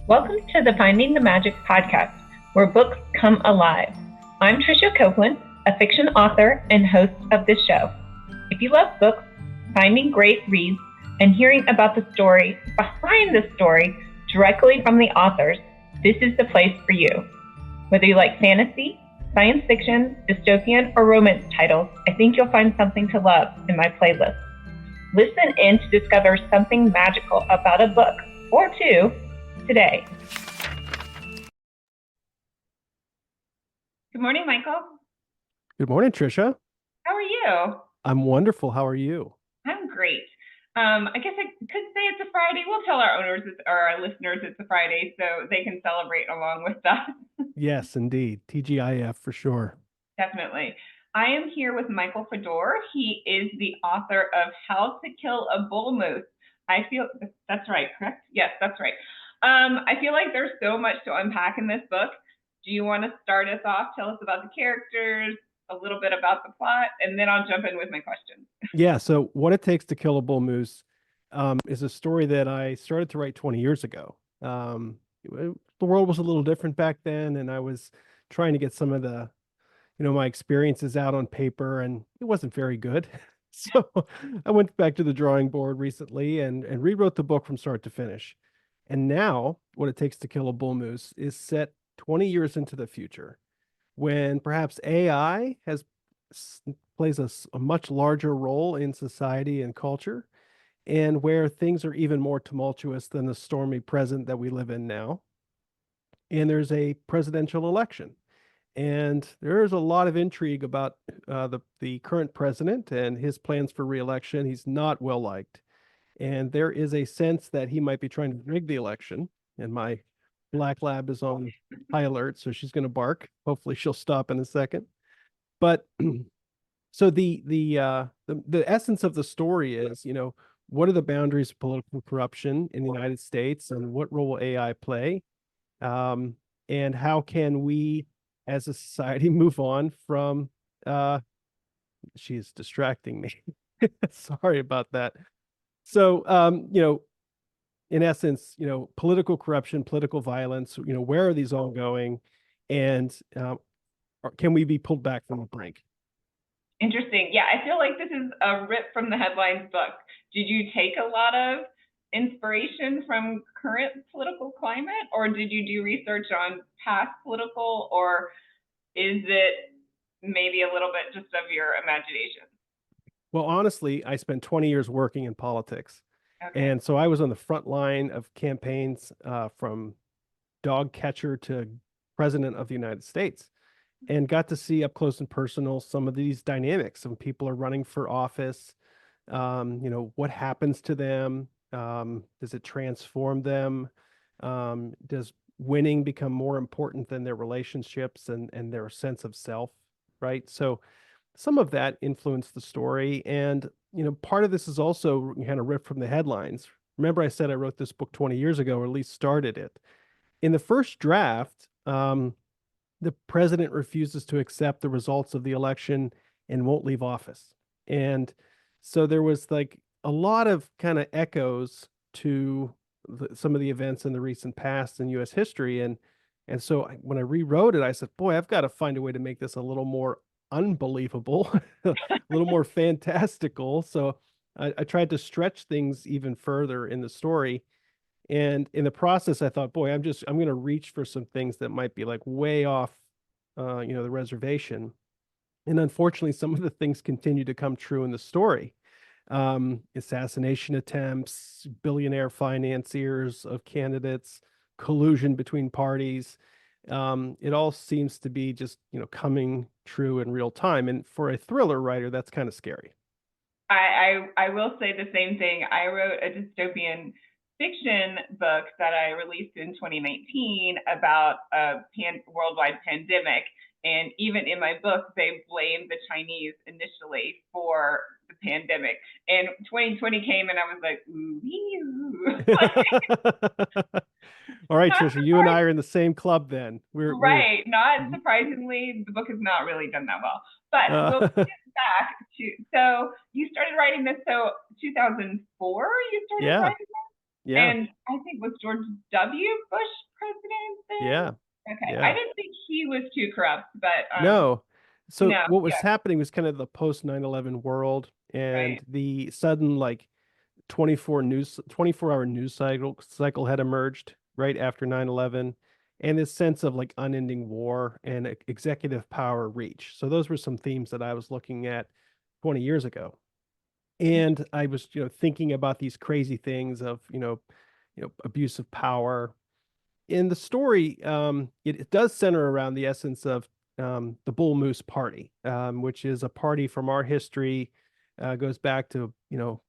Welcome to the Finding the Magic podcast, where books come alive. I'm Tricia Copeland, a fiction author and host of this show. If you love books, finding great reads, and hearing about the story behind the story directly from the authors, this is the place for you. Whether you like fantasy, science fiction, dystopian, or romance titles, I think you'll find something to love in my playlist. Listen in to discover something magical about a book or two today. Good morning, Michael. Good morning, Tricia. How are you? I'm wonderful. How are you? I'm great. I guess I could say it's a Friday. We'll tell our owners or our listeners it's a Friday so they can celebrate along with us. Yes, indeed. TGIF for sure. Definitely. I am here with Michael Fedor. He is the author of How to Kill a Bull Moose. I feel that's right, correct? Yes, that's right. I feel like there's so much to unpack in this book. Do you want to start us off? Tell us about the characters, a little bit about the plot, and then I'll jump in with my questions. Yeah, so What It Takes to Kill a Bull Moose is a story that I started to write 20 years ago. The world was a little different back then, and I was trying to get some of my experiences out on paper, and it wasn't very good. So I went back to the drawing board recently and rewrote the book from start to finish. And now, What It Takes to Kill a Bull Moose is set 20 years into the future, when perhaps AI plays a much larger role in society and culture, and where things are even more tumultuous than the stormy present that we live in now. And there's a presidential election, and there's a lot of intrigue about the current president and his plans for reelection. He's not well liked, and there is a sense that he might be trying to rig the election. And my black lab is on high alert, so she's going to bark. Hopefully, she'll stop in a second. But so the essence of the story is, what are the boundaries of political corruption in the United States, and what role will AI play? And how can we, as a society, move on from? She's distracting me. Sorry about that. So, in essence, political corruption, political violence, where are these all going? And can we be pulled back from the brink? Interesting. Yeah, I feel like this is a rip from the headlines book. Did you take a lot of inspiration from current political climate, or did you do research on past political, or is it maybe a little bit just of your imagination? Well, honestly, I spent 20 years working in politics. Okay. And so I was on the front line of campaigns from dog catcher to president of the United States, and got to see up close and personal some of these dynamics. Some people are running for office. What happens to them? Does it transform them? Does winning become more important than their relationships and their sense of self, right? So some of that influenced the story. And, part of this is also kind of ripped from the headlines. Remember, I said I wrote this book 20 years ago, or at least started it. In the first draft, the president refuses to accept the results of the election and won't leave office. And so there was like a lot of kind of echoes to some of the events in the recent past in U.S. history. And so when I rewrote it, I said, boy, I've got to find a way to make this a little more unbelievable, a little more fantastical. So I tried to stretch things even further in the story. And in the process, I thought, boy, I'm going to reach for some things that might be like way off, the reservation. And unfortunately, some of the things continue to come true in the story. Assassination attempts, billionaire financiers of candidates, collusion between parties. It all seems to be just, coming true in real time. And for a thriller writer, that's kind of scary. I will say the same thing. I wrote a dystopian fiction book that I released in 2019 about a worldwide pandemic. And even in my book, they blamed the Chinese initially for the pandemic. And 2020 came and I was like, ooh. All right, Trisha, you and I are in the same club then. Right. Not surprisingly, the book has not really done that well. But we'll get back to, so you started writing this, so 2004 you started Yeah. writing this? Yeah. And I think was George W. Bush president Yeah. then? Okay. I Yeah. didn't think he was too corrupt, but No. So no, what was yeah, happening was kind of the post 9/11 world right. and the sudden like 24-hour news cycle had emerged right after 9/11 and this sense of like unending war and executive power reach. So those were some themes that I was looking at 20 years ago. And I was, thinking about these crazy things of, abuse of power. In the story, it does center around the essence of the Bull Moose Party, which is a party from our history, goes back to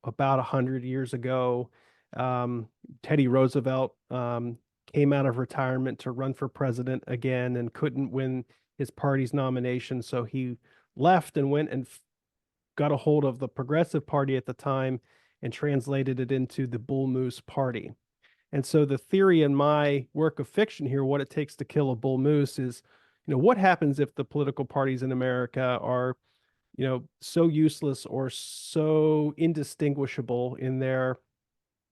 about 100 years ago. Um, Teddy Roosevelt came out of retirement to run for president again and couldn't win his party's nomination, so he left and went and got a hold of the Progressive Party at the time and translated it into the Bull Moose Party. And so the theory in my work of fiction here, what it takes to kill a bull moose is, what happens if the political parties in America are, so useless or so indistinguishable in their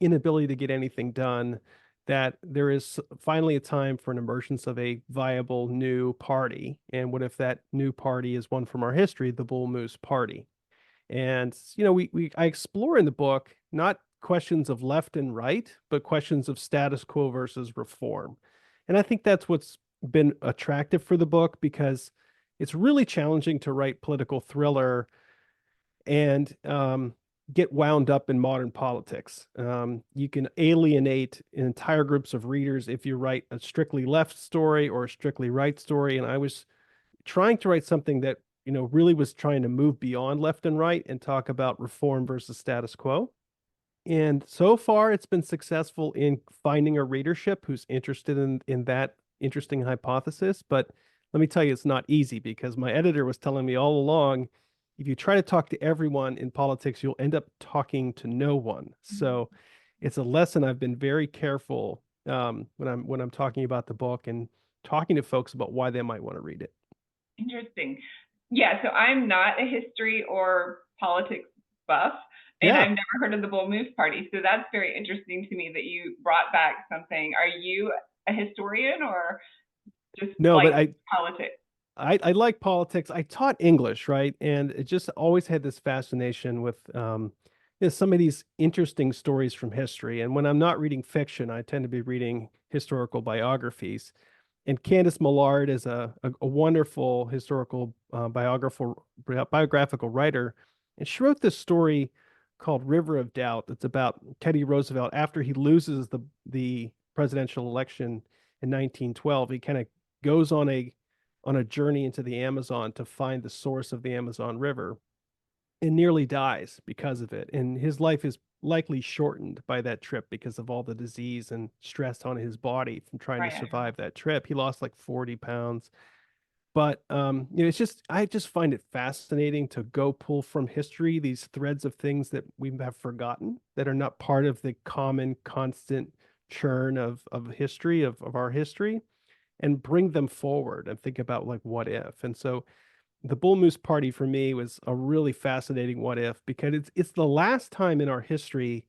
inability to get anything done that there is finally a time for an emergence of a viable new party. And what if that new party is one from our history, the Bull Moose Party? And I explore in the book not questions of left and right, but questions of status quo versus reform. And I think that's what's been attractive for the book because it's really challenging to write political thriller and get wound up in modern politics. You can alienate entire groups of readers if you write a strictly left story or a strictly right story. And I was trying to write something that really was trying to move beyond left and right and talk about reform versus status quo. And so far, it's been successful in finding a readership who's interested in that interesting hypothesis. But let me tell you, it's not easy because my editor was telling me all along, if you try to talk to everyone in politics, you'll end up talking to no one. So it's a lesson I've been very careful when I'm talking about the book and talking to folks about why they might want to read it. Interesting. Yeah, so I'm not a history or politics buff, and Yeah. I've never heard of the Bull Moose Party. So that's very interesting to me that you brought back something. Are you a historian or just No, like but I politics? I like politics. I taught English, right? And it just always had this fascination with some of these interesting stories from history. And when I'm not reading fiction, I tend to be reading historical biographies. And Candace Millard is a wonderful historical biographical writer. And she wrote this story called River of Doubt that's about Teddy Roosevelt after he loses the presidential election in 1912. He kind of goes on a journey into the Amazon to find the source of the Amazon River and nearly dies because of it. And his life is likely shortened by that trip because of all the disease and stress on his body from trying to Right. survive that trip. He lost like 40 pounds. But I just find it fascinating to go pull from history these threads of things that we have forgotten that are not part of the common constant churn of history of our history and bring them forward and think about like what if. And so the Bull Moose Party for me was a really fascinating what if because it's the last time in our history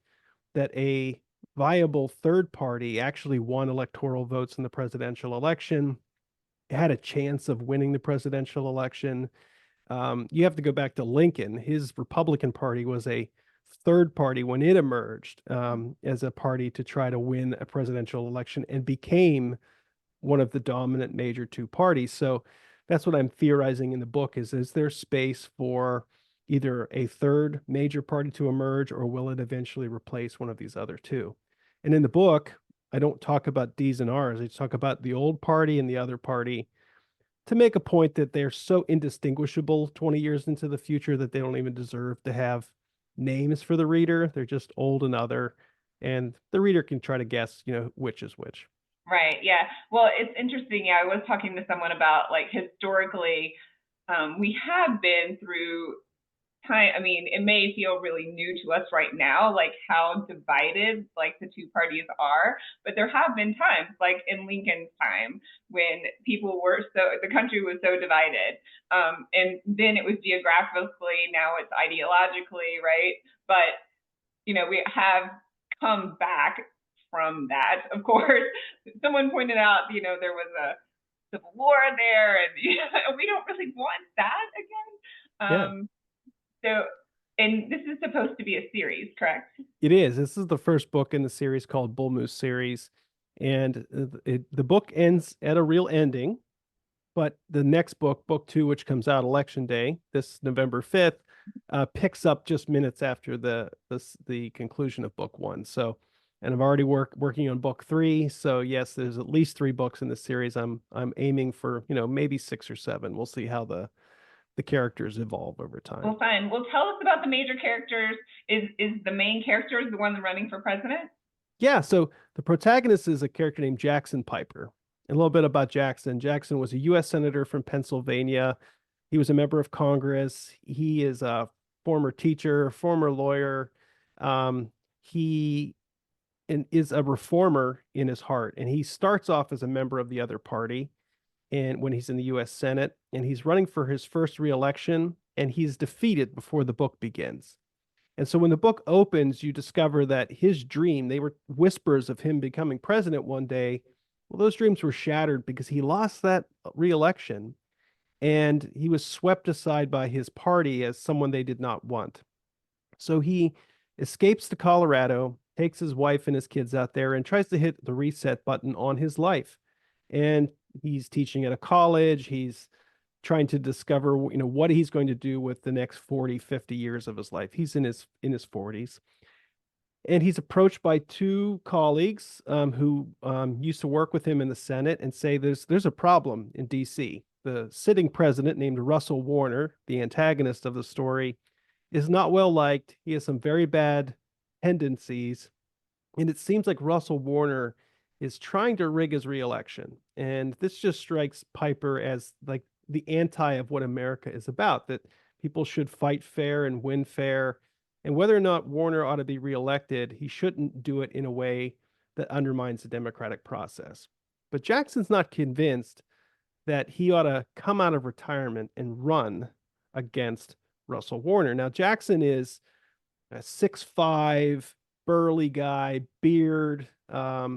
that a viable third party actually won electoral votes in the presidential election, had a chance of winning the presidential election. You have to go back to Lincoln. His Republican Party was a third party when it emerged as a party to try to win a presidential election and became one of the dominant major two parties. So that's what I'm theorizing in the book is there space for either a third major party to emerge or will it eventually replace one of these other two? And in the book, I don't talk about D's and R's. I talk about the old party and the other party to make a point that they're so indistinguishable 20 years into the future that they don't even deserve to have names for the reader. They're just old and other, and the reader can try to guess, which is which. Right. Yeah. Well, it's interesting. Yeah, I was talking to someone about like historically, we have been through time. I mean, it may feel really new to us right now, like how divided like the two parties are, but there have been times, like in Lincoln's time, when the country was so divided. And then it was geographically, now it's ideologically, right? But we have come back from that, of course. Someone pointed out, there was a civil war there, and we don't really want that again. Yeah, So, and this is supposed to be a series, correct? it is. This is the first book in the series called Bull Moose series, and the book ends at a real ending. But the next book, book two, which comes out Election Day, this November 5th, picks up just minutes after the conclusion of book one. So, and I'm already working on book three. So yes, there's at least three books in the series. I'm aiming for, maybe six or seven. We'll see how the characters evolve over time. Well, fine. Well, tell us about the major characters. Is the main character the one running for president? Yeah, so the protagonist is a character named Jackson Piper. A little bit about Jackson. Jackson was a U.S. Senator from Pennsylvania. He was a member of Congress. He is a former teacher, former lawyer. He is a reformer in his heart, and he starts off as a member of the other party. And when he's in the U.S. Senate, and he's running for his first reelection, and he's defeated before the book begins. And so when the book opens, you discover that his dream, they were whispers of him becoming president one day. Well, those dreams were shattered because he lost that reelection and he was swept aside by his party as someone they did not want. So he escapes to Colorado, takes his wife and his kids out there, and tries to hit the reset button on his life. And he's teaching at a college. He's trying to discover, what he's going to do with the next 40, 50 years of his life. He's in his 40s. And he's approached by two colleagues who used to work with him in the Senate and say there's a problem in DC. The sitting president, named Russell Warner, the antagonist of the story, is not well liked. He has some very bad tendencies. And it seems like Russell Warner is trying to rig his reelection. And this just strikes Piper as like the anti of what America is about, that people should fight fair and win fair. And whether or not Warner ought to be reelected, he shouldn't do it in a way that undermines the democratic process. But Jackson's not convinced that he ought to come out of retirement and run against Russell Warner. Now, Jackson is a 6'5", burly guy, beard.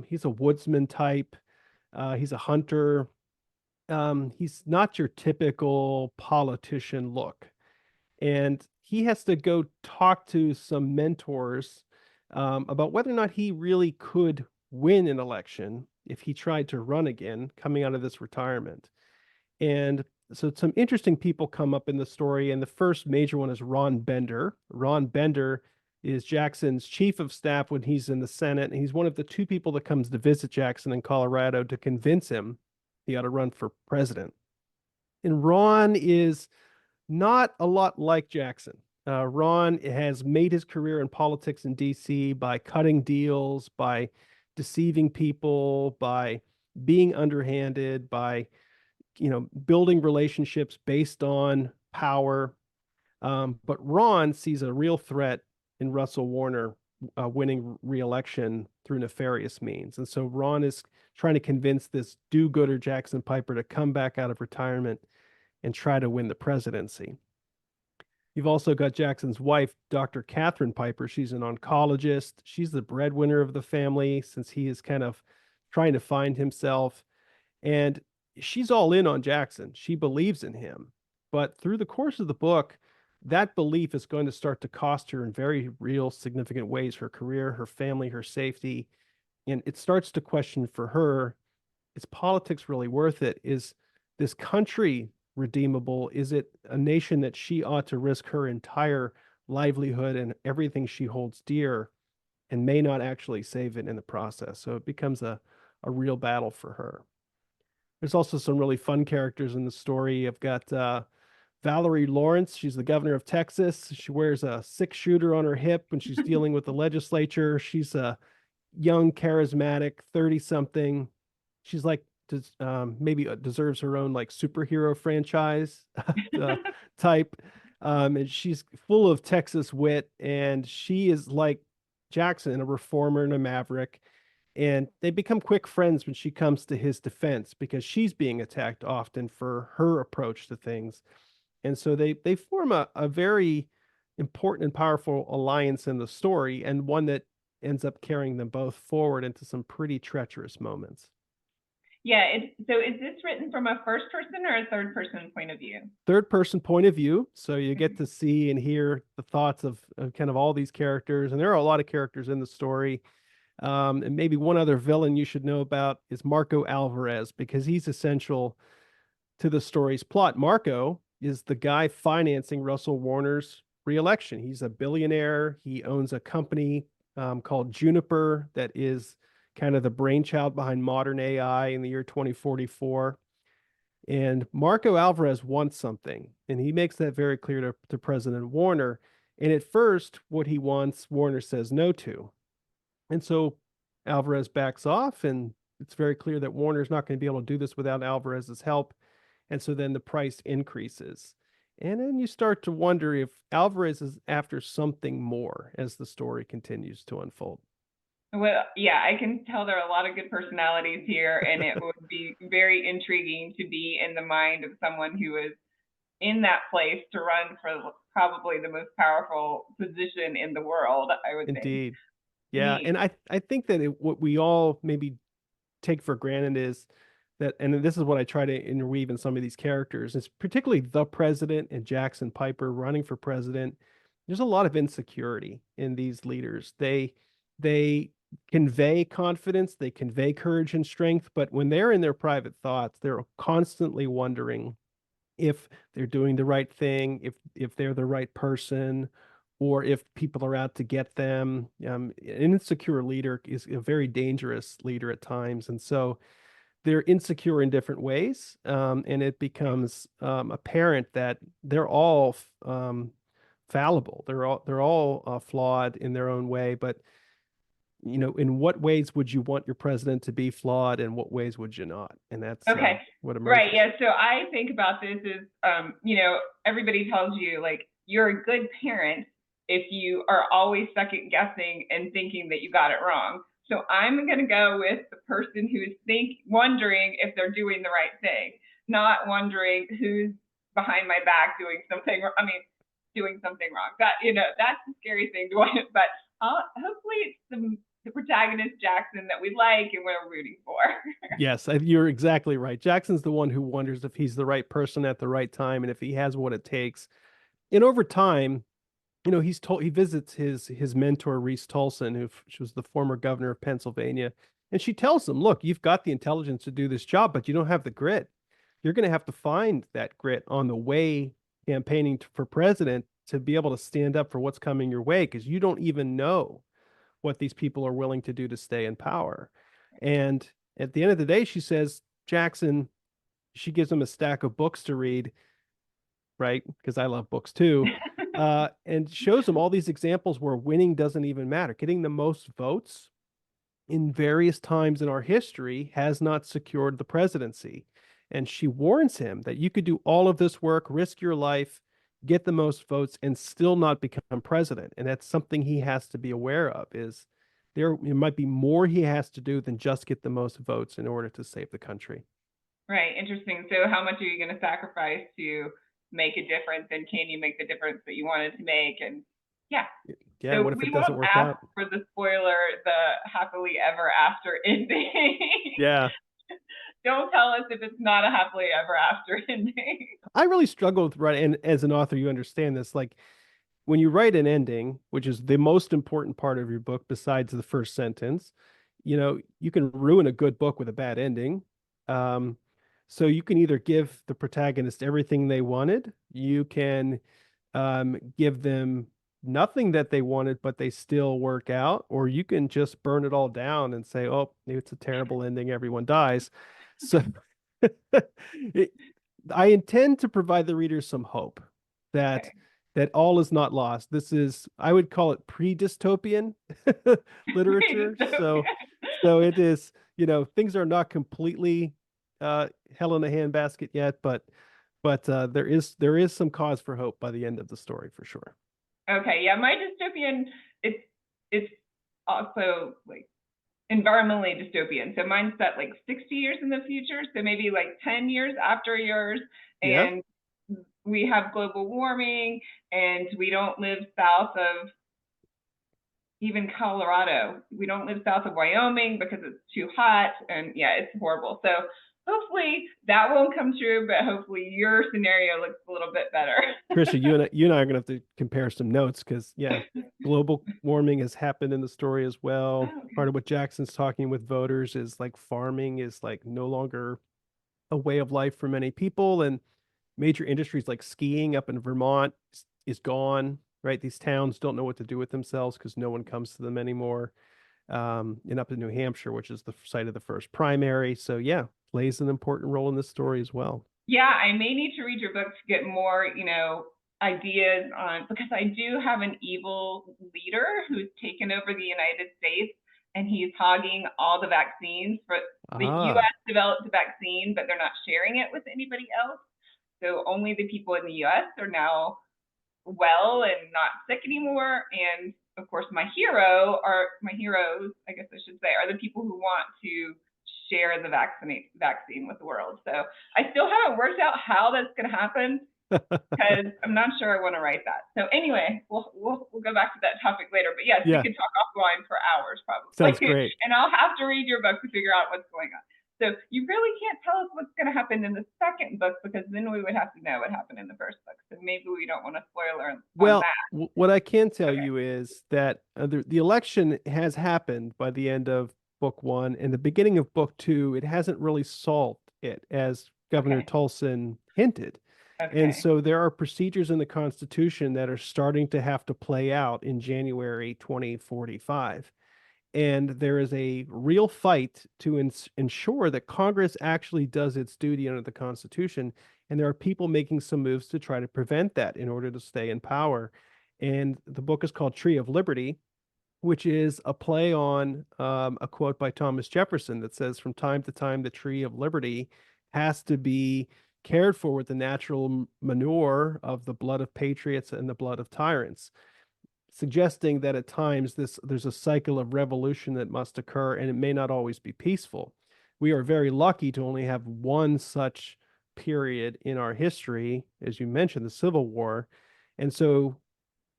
He's a woodsman type. He's a hunter. He's not your typical politician look. And he has to go talk to some mentors about whether or not he really could win an election if he tried to run again coming out of this retirement. And so some interesting people come up in the story, and the first major one is Ron Bender. Ron Bender is Jackson's chief of staff when he's in the Senate, and he's one of the two people that comes to visit Jackson in Colorado to convince him he ought to run for president. And Ron is not a lot like Jackson. Ron has made his career in politics in DC by cutting deals, by deceiving people, by being underhanded, by building relationships based on power. But Ron sees a real threat in Russell Warner winning re-election through nefarious means. And so Ron is trying to convince this do-gooder Jackson Piper to come back out of retirement and try to win the presidency. You've also got Jackson's wife, Dr. Catherine Piper. She's an oncologist. She's the breadwinner of the family since he is kind of trying to find himself. And she's all in on Jackson. She believes in him. But through the course of the book, that belief is going to start to cost her in very real, significant ways, her career, her family, her safety. And it starts to question for her, is politics really worth it? Is this country redeemable? Is it a nation that she ought to risk her entire livelihood and everything she holds dear and may not actually save it in the process? So it becomes a real battle for her. There's also some really fun characters in the story. I've got Valerie Lawrence. She's the governor of Texas. She wears a 6-shooter on her hip when she's dealing with the legislature. She's a young, charismatic 30-something. She's like maybe deserves her own like superhero franchise type. And she's full of Texas wit, and she is like Jackson, a reformer and a maverick. And they become quick friends when she comes to his defense because she's being attacked often for her approach to things. And so they form a very important and powerful alliance in the story, and one that ends up carrying them both forward into some pretty treacherous moments. Yeah. So is this written from a first person or a third person point of view? Third person point of view. So you get to see and hear the thoughts of kind of all these characters. And there are a lot of characters in the story. And maybe one other villain you should know about is Marco Alvarez, because he's essential to the story's plot. Marco is the guy financing Russell Warner's reelection. He's a billionaire. He owns a company called Juniper that is kind of the brainchild behind modern AI in the year 2044. And Marco Alvarez wants something, and he makes that very clear to President Warner. And at first, what he wants, Warner says no to. And so Alvarez backs off, and it's very clear that Warner's not going to be able to do this without Alvarez's help. And so then the price increases. And then you start to wonder if Alvarez is after something more as the story continues to unfold. Well, yeah, I can tell there are a lot of good personalities here, and it would be very intriguing to be in the mind of someone who is in that place to run for probably the most powerful position in the world, I would think. Indeed. Yeah. Neat. And I think that what we all maybe take for granted is that, and this is what I try to interweave in some of these characters, is particularly the president and Jackson Piper running for president. There's a lot of insecurity in these leaders. They convey confidence, they convey courage and strength, but when they're in their private thoughts, they're constantly wondering if they're doing the right thing, if they're the right person, or if people are out to get them. An insecure leader is a very dangerous leader at times, and so they're insecure in different ways, and it becomes apparent that they're all fallible. They're all flawed in their own way, but in what ways would you want your president to be flawed, and what ways would you not? And that's Okay. what Right. emerges. Yeah. So I think about this as, everybody tells you like you're a good parent if you are always second guessing and thinking that you got it wrong. So I'm going to go with the person who is wondering if they're doing the right thing, not wondering who's behind my back doing something. I mean, doing something wrong. That's the scary thing to want. But hopefully it's the protagonist Jackson that we like and we're rooting for. Yes, you're exactly right. Jackson's the one who wonders if he's the right person at the right time and if he has what it takes. And over time, he visits his mentor Reese Tolson, who she was the former governor of Pennsylvania, and she tells him, "Look, you've got the intelligence to do this job, but you don't have the grit. You're going to have to find that grit on the way campaigning for president to be able to stand up for what's coming your way, because you don't even know what these people are willing to do to stay in power." And at the end of the day, she says, Jackson, she gives him a stack of books to read, right? Because I love books too. And shows him all these examples where winning doesn't even matter. Getting the most votes in various times in our history has not secured the presidency. And she warns him that you could do all of this work, risk your life, get the most votes, and still not become president. And that's something he has to be aware of, is there might be more he has to do than just get the most votes in order to save the country. Right. Interesting. So how much are you going to sacrifice to make a difference, and can you make the difference that you wanted to make? And yeah. Yeah, So what if we it doesn't won't work ask out? for the spoiler, the happily ever after ending. Yeah. Don't tell us if it's not a happily ever after ending. I really struggle with writing, and as an author, you understand this. Like when you write an ending, which is the most important part of your book besides the first sentence, you can ruin a good book with a bad ending. Um, so you can either give the protagonist everything they wanted, you can give them nothing that they wanted, but they still work out, or you can just burn it all down and say, oh, it's a terrible ending, everyone dies. So I intend to provide the reader some hope that Okay. that all is not lost. This is, I would call it pre-dystopian literature. So it is, things are not completely hell in a handbasket yet, but there is some cause for hope by the end of the story for sure. Okay, yeah, my dystopian, it's also like environmentally dystopian. So mine's set like 60 years in the future, so maybe like 10 years after yours, Yeah. and we have global warming, and we don't live south of even Colorado. We don't live south of Wyoming because it's too hot, and yeah, it's horrible. So hopefully that won't come true, but hopefully your scenario looks a little bit better. Trisha, you and I are gonna have to compare some notes because yeah, global warming has happened in the story as well. Oh, okay. Part of what Jackson's talking with voters is like farming is like no longer a way of life for many people, and major industries like skiing up in Vermont is gone, right? These towns don't know what to do with themselves because no one comes to them anymore. And up in New Hampshire, which is the site of the first primary. So yeah, plays an important role in this story as well. Yeah, I may need to read your book to get more, ideas on, because I do have an evil leader who's taken over the United States, and he's hogging all the vaccines for the Ah, US developed the vaccine, but they're not sharing it with anybody else. So only the people in the US are now well and not sick anymore. And of course, my heroes, I guess I should say, are the people who want to share the vaccine with the world. So I still haven't worked out how that's going to happen because I'm not sure I want to write that. So anyway, we'll go back to that topic later. But yes, we yeah, can talk offline for hours probably, sounds great. and I'll have to read your book to figure out what's going on. So you really can't tell us what's going to happen in the second book because then we would have to know what happened in the first book. So maybe we don't want to spoiler on Well, that. what I can tell Okay. you is that the election has happened by the end of book one, and the beginning of book two. It hasn't really solved it, as Governor Okay. Tolson hinted. And Okay. so there are procedures in the Constitution that are starting to have to play out in January 2045. And there is a real fight to ensure that Congress actually does its duty under the Constitution. And there are people making some moves to try to prevent that in order to stay in power. And the book is called Tree of Liberty, which is a play on a quote by Thomas Jefferson that says, "From time to time, the tree of liberty has to be cared for with the natural manure of the blood of patriots and the blood of tyrants," suggesting that at times there's a cycle of revolution that must occur, and it may not always be peaceful. We are very lucky to only have one such period in our history, as you mentioned, the Civil War. And so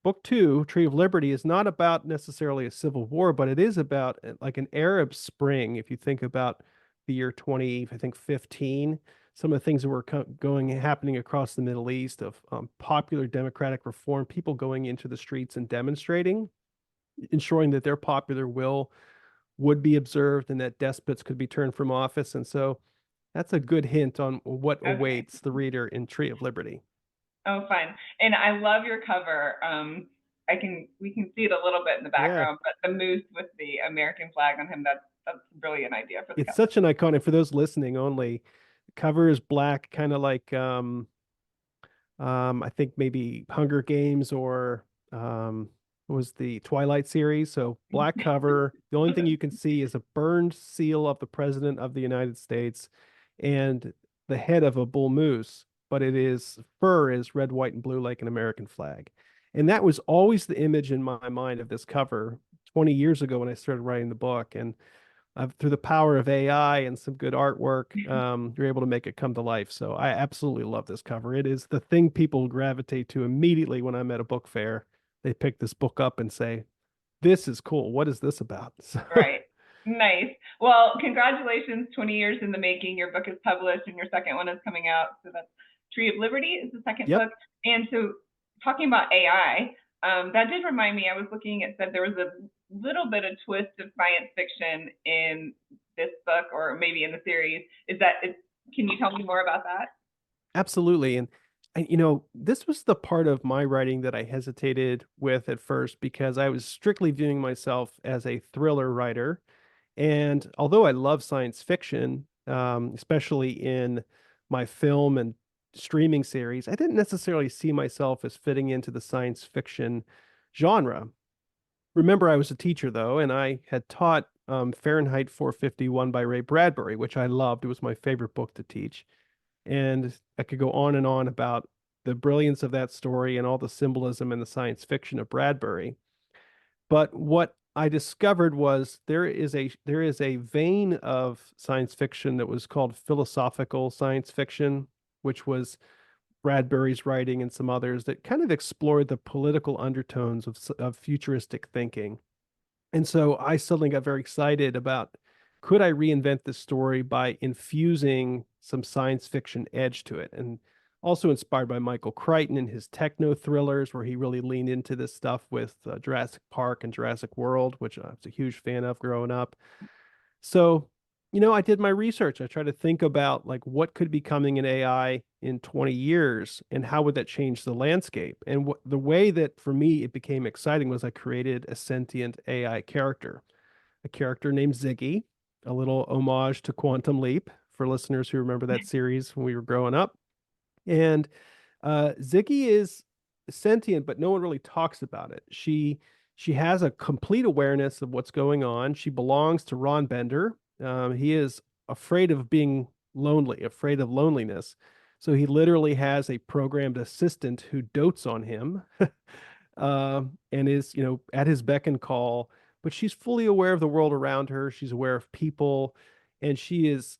book two, Tree of Liberty, is not about necessarily a civil war, but it is about like an Arab Spring. If you think about the year 20, I think 15, some of the things that were happening across the Middle East of popular democratic reform, people going into the streets and demonstrating, ensuring that their popular will would be observed and that despots could be turned from office. And so that's a good hint on what Okay. awaits the reader in Tree of Liberty. Oh, fine. And I love your cover. We can see it a little bit in the Yeah. background, but the moose with the American flag on him, that's a brilliant idea for the It's cover. such an iconic, for those listening only, cover is black, kind of like I think maybe Hunger Games or what was the Twilight series. So black cover. The only thing you can see is a burned seal of the President of the United States and the head of a bull moose, but it is fur is red, white, and blue like an American flag. And that was always the image in my mind of this cover 20 years ago when I started writing the book. And through the power of AI and some good artwork, you're able to make it come to life. So I absolutely love this cover. It is the thing people gravitate to immediately when I'm at a book fair. They pick this book up and say, "This is cool. What is this about?" So, Right. Nice. Well, congratulations, 20 years in the making. Your book is published and your second one is coming out. So that's Tree of Liberty is the second yep, book. And so talking about AI, that did remind me, I was looking at that there was a little bit of twist of science fiction in this book or maybe in the series. Can you tell me more about that? absolutely. And this was the part of my writing that I hesitated with at first because I was strictly viewing myself as a thriller writer. And although I love science fiction, especially in my film and streaming series, I didn't necessarily see myself as fitting into the science fiction genre. Remember, I was a teacher though, and I had taught Fahrenheit 451 by Ray Bradbury, which I loved. It was my favorite book to teach. And I could go on and on about the brilliance of that story and all the symbolism and the science fiction of Bradbury. But what I discovered was there is a vein of science fiction that was called philosophical science fiction, which was Bradbury's writing and some others that kind of explored the political undertones of futuristic thinking. And so I suddenly got very excited about, could I reinvent this story by infusing some science fiction edge to it? And also inspired by Michael Crichton and his techno thrillers, where he really leaned into this stuff with Jurassic Park and Jurassic World, which I was a huge fan of growing up. So, I did my research. I tried to think about like what could be coming in AI in 20 years and how would that change the landscape. And the way that for me it became exciting was I created a sentient AI character, a character named Ziggy, a little homage to Quantum Leap for listeners who remember that series when we were growing up. And Ziggy is sentient, but no one really talks about it. She has a complete awareness of what's going on. She belongs to Ron Bender. He is afraid of being lonely, afraid of loneliness. So he literally has a programmed assistant who dotes on him and is, at his beck and call. But she's fully aware of the world around her. She's aware of people, and she is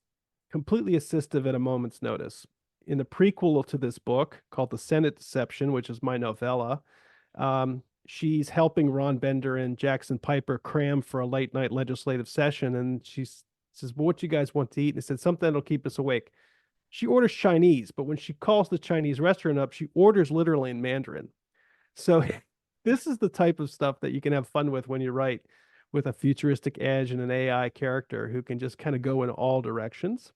completely assistive at a moment's notice. In the prequel to this book called The Senate Deception, which is my novella, she's helping Ron Bender and Jackson Piper cram for a late night legislative session. And she says, "Well, what you guys want to eat?" And he said, "Something that'll keep us awake." She orders Chinese, but when she calls the Chinese restaurant up, she orders literally in Mandarin. So this is the type of stuff that you can have fun with when you write with a futuristic edge and an AI character who can just kind of go in all directions.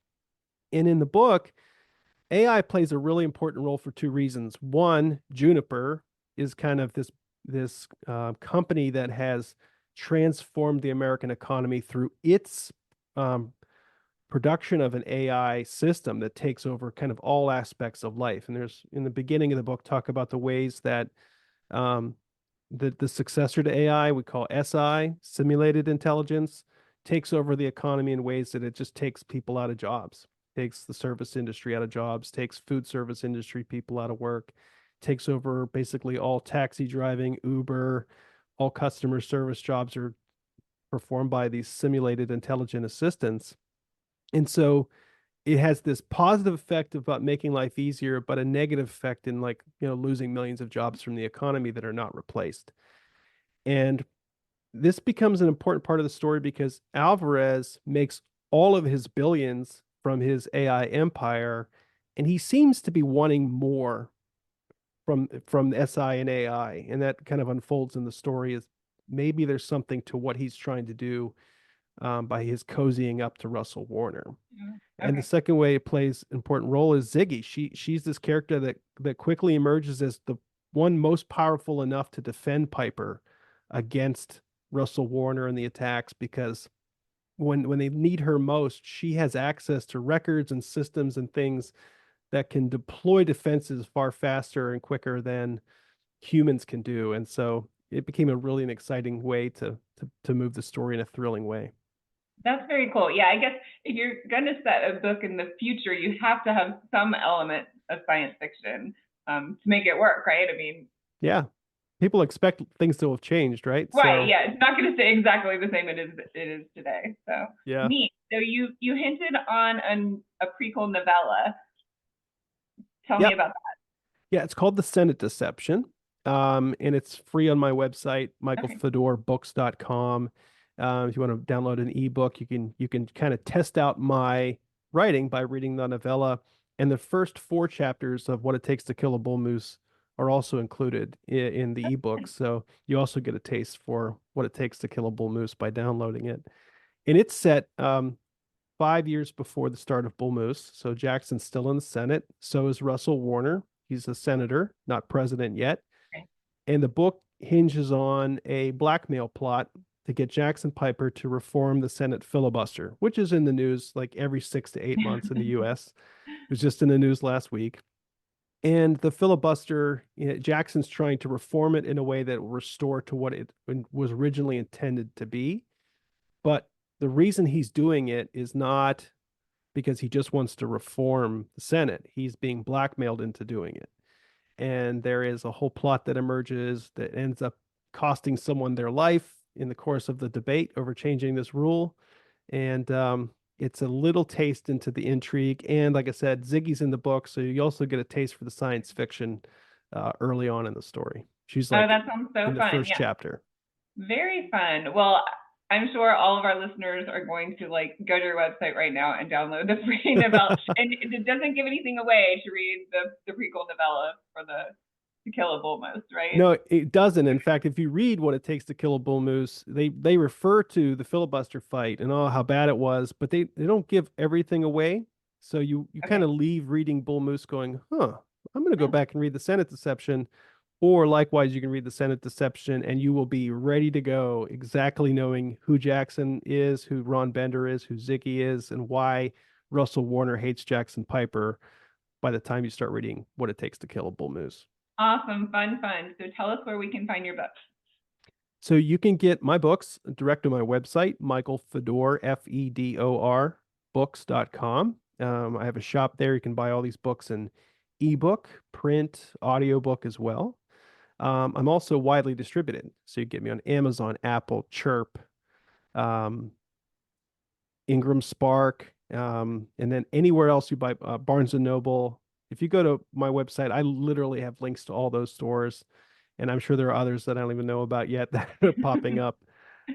And in the book, AI plays a really important role for two reasons. One, Juniper is kind of this company that has transformed the American economy through its um, production of an AI system that takes over kind of all aspects of life. And there's in the beginning of the book talk about the ways that um, the successor to AI we call SI, simulated intelligence, takes over the economy in ways that it just takes people out of jobs, takes the service industry out of jobs, takes food service industry people out of work, takes over basically all taxi driving, Uber, all customer service jobs are performed by these simulated intelligent assistants. And so it has this positive effect about making life easier, but a negative effect in like, losing millions of jobs from the economy that are not replaced. And this becomes an important part of the story because Alvarez makes all of his billions from his AI empire, and he seems to be wanting more from SI and AI, and that kind of unfolds in the story as maybe there's something to what he's trying to do by his cozying up to Russell Warner. And the Okay. second way it plays an important role is Ziggy. She's this character that quickly emerges as the one most powerful enough to defend Piper against Russell Warner and the attacks because when they need her most, she has access to records and systems and things that can deploy defenses far faster and quicker than humans can do. And so it became a really an exciting way to move the story in a thrilling way. That's very cool. Yeah, I guess if you're going to set a book in the future, you have to have some element of science fiction to make it work, right? I mean, Yeah. People expect things to have changed, right? right? So Yeah, it's not going to stay exactly the same it is today. So yeah. neat. So you hinted on a prequel novella. Tell me Yep. about Yeah, it's called The Senate Deception. And it's free on my website, that. Okay. michaelfedorbooks.com. If you want to download an ebook, you can kind of test out my writing by reading the novella. And the first four chapters of What It Takes to Kill a Bull Moose are also included in the ebook. So you also get a taste for what it takes to kill a bull moose by downloading it. And it's set 5 years before the start of Bull Moose. So Jackson's still in the Senate. So is Russell Warner. He's a senator, not president yet. Okay. And the book hinges on a blackmail plot to get Jackson Piper to reform the Senate filibuster, which is in the news like every 6 to 8 months in the US. It was just in the news last week. And the filibuster, Jackson's trying to reform it in a way that will restore to what it was originally intended to be. But the reason he's doing it is not because he just wants to reform the Senate. He's being blackmailed into doing it. And there is a whole plot that emerges that ends up costing someone their life in the course of the debate over changing this rule. And it's a little taste into the intrigue. And like I said, Ziggy's in the book, so you also get a taste for the science fiction early on in the story. She's Oh, like that sounds so in the fun. first Yeah. chapter. Very fun. Well, I'm sure all of our listeners are going to like go to your website right now and download the free novella. And it doesn't give anything away to read the prequel novella for the To Kill a Bull Moose, right? No, it doesn't. In fact, if you read What It Takes to Kill a Bull Moose, they refer to the filibuster fight and oh how bad it was, but they don't give everything away. So you kind Okay. of leave reading Bull Moose going, huh, I'm gonna go Oh, back and read the Senate deception. Or likewise, you can read the Senate deception and you will be ready to go, exactly knowing who Jackson is, who Ron Bender is, who Ziggy is, and why Russell Warner hates Jackson Piper by the time you start reading What It Takes to Kill a Bull Moose. awesome. Fun, fun. So tell us where we can find your books. So you can get my books direct to my website, Michael Fedor, Fedor books.com. I have a shop there. You can buy all these books in ebook, print, audiobook as well. I'm also widely distributed. So you get me on Amazon, Apple, Chirp, um, Ingram Spark, and then anywhere else you buy Barnes and Noble. If you go to my website, I literally have links to all those stores, and I'm sure there are others that I don't even know about yet that are popping up.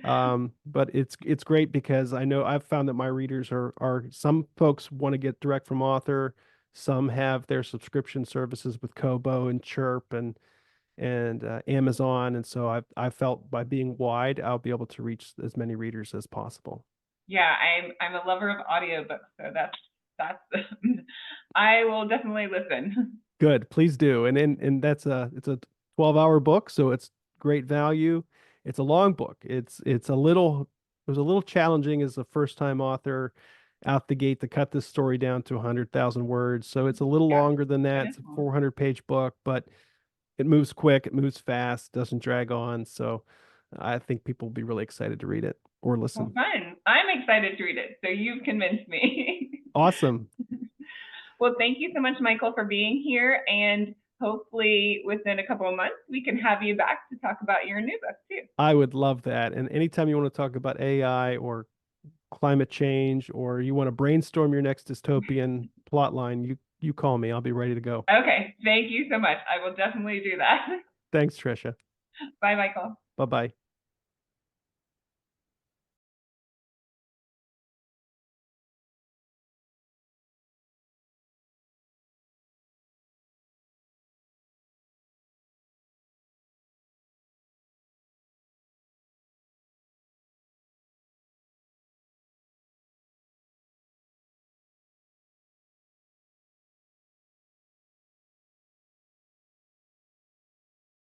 But it's great because I know I've found that my readers are some folks want to get direct from author, some have their subscription services with Kobo and Chirp and Amazon, and so I felt by being wide, I'll be able to reach as many readers as possible. Yeah, I'm a lover of audiobooks, so that's I will definitely listen. Good, please do. And that's it's a 12-hour book, so it's great value. It's a long book. It's a little it was a little challenging as a first-time author out the gate to cut this story down to 100,000 words. So it's a little Yeah, longer than it that. is It's a long. 400-page book, but it moves quick, it moves fast, doesn't drag on. So I think people will be really excited to read it or Well, listen. fun. I'm excited to read it, so you've convinced me. Awesome. Well, thank you so much, Michael, for being here, and hopefully within a couple of months we can have you back to talk about your new book too. I would love that. And anytime you want to talk about AI or climate change or you want to brainstorm your next dystopian plot line, you call me. I'll be ready to go. Okay, thank you so much. I will definitely do that. Thanks, Trisha. Bye, Michael. Bye-bye.